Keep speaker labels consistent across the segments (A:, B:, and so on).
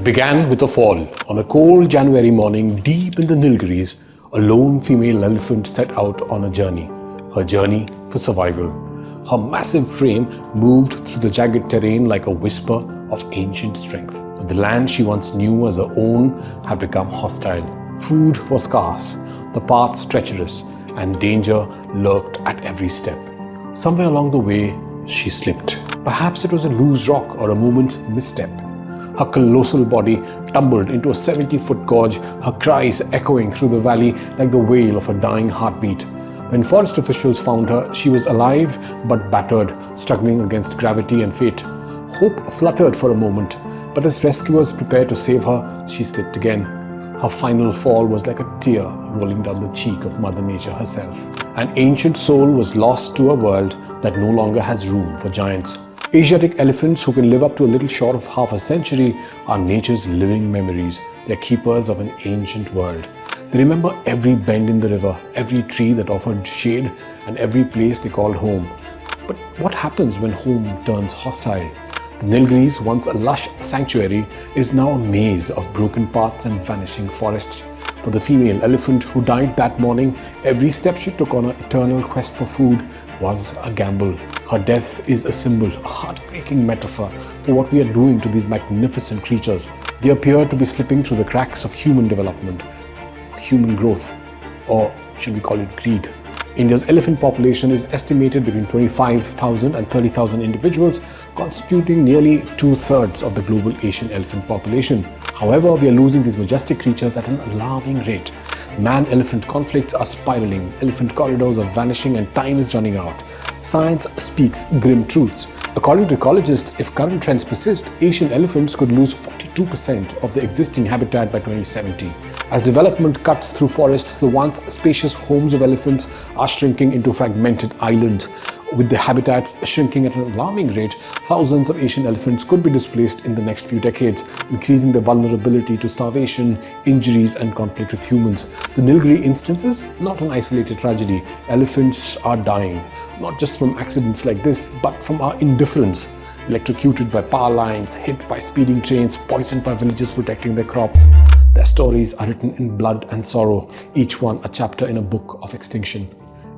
A: began with a fall. On a cold January morning, deep in the Nilgiris, a lone female elephant set out on a journey. Her journey for survival. Her massive frame moved through the jagged terrain like a whisper of ancient strength. But the land she once knew as her own had become hostile. Food was scarce, the paths treacherous, and danger lurked at every step. Somewhere along the way, she slipped. Perhaps it was a loose rock or a moment's misstep. Her colossal body tumbled into a 70-foot gorge, her cries echoing through the valley like the wail of a dying heartbeat. When forest officials found her, she was alive but battered, struggling against gravity and fate. Hope fluttered for a moment, but as rescuers prepared to save her, she slipped again. Her final fall was like a tear rolling down the cheek of Mother Nature herself. An ancient soul was lost to a world that no longer has room for giants. Asiatic elephants, who can live up to a little short of half a century, are nature's living memories. They're keepers of an ancient world. They remember every bend in the river, every tree that offered shade, and every place they called home. But what happens when home turns hostile? The Nilgiris, once a lush sanctuary, is now a maze of broken paths and vanishing forests. For the female elephant who died that morning, every step she took on her eternal quest for food was a gamble. Her death is a symbol, a heartbreaking metaphor for what we are doing to these magnificent creatures. They appear to be slipping through the cracks of human development, human growth, or should we call it greed. India's elephant population is estimated between 25,000 and 30,000 individuals, constituting nearly 2/3 of the global Asian elephant population. However, we are losing these majestic creatures at an alarming rate. Man-elephant conflicts are spiraling, elephant corridors are vanishing, and time is running out. Science speaks grim truths. According to ecologists, if current trends persist, Asian elephants could lose 42% of the existing habitat by 2070. As development cuts through forests, the once spacious homes of elephants are shrinking into fragmented islands. With the habitats shrinking at an alarming rate, thousands of Asian elephants could be displaced in the next few decades, increasing their vulnerability to starvation, injuries, and conflict with humans. The Nilgiri instance is not an isolated tragedy. Elephants are dying, not just from accidents like this, but from our indifference. Electrocuted by power lines, hit by speeding trains, poisoned by villagers protecting their crops. Their stories are written in blood and sorrow, each one a chapter in a book of extinction.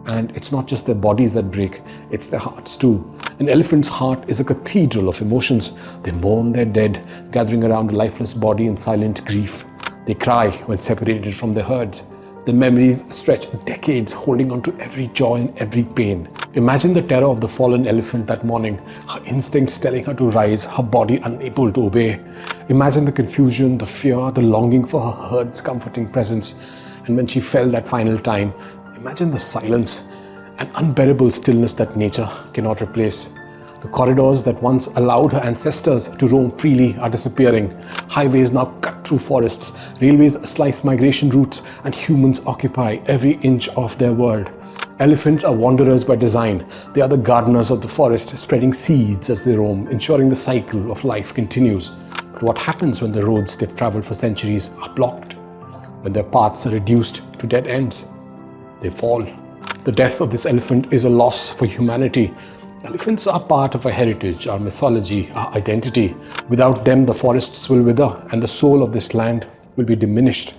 A: And it's not just their bodies that break, it's their hearts too. An elephant's heart is a cathedral of emotions. They mourn their dead, gathering around a lifeless body in silent grief. They cry when separated from their herds. The memories stretch decades, holding on to every joy and every pain. Imagine the terror of the fallen elephant that morning, her instincts telling her to rise, her body unable to obey. Imagine the confusion, the fear, the longing for her herd's comforting presence. And when she fell that final time, imagine the silence, an unbearable stillness that nature cannot replace. The corridors that once allowed her ancestors to roam freely are disappearing. Highways now cut through forests, railways slice migration routes, and humans occupy every inch of their world. Elephants are wanderers by design. They are the gardeners of the forest, spreading seeds as they roam, ensuring the cycle of life continues. But what happens when the roads they've traveled for centuries are blocked? When their paths are reduced to dead ends? They fall. The death of this elephant is a loss for humanity. Elephants are part of our heritage, our mythology, our identity. Without them, the forests will wither and the soul of this land will be diminished.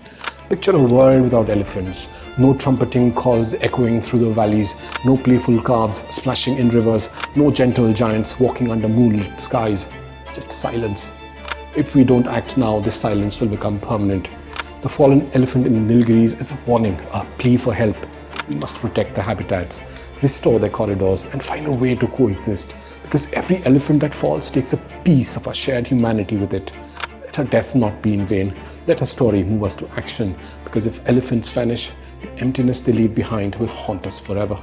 A: Picture a world without elephants. No trumpeting calls echoing through the valleys, no playful calves splashing in rivers, no gentle giants walking under moonlit skies. Just silence. If we don't act now, this silence will become permanent. The fallen elephant in the Nilgiris is a warning, a plea for help. We must protect the habitats, restore their corridors, and find a way to coexist. Because every elephant that falls takes a piece of our shared humanity with it. Let her death not be in vain. Let her story move us to action. Because if elephants vanish, the emptiness they leave behind will haunt us forever.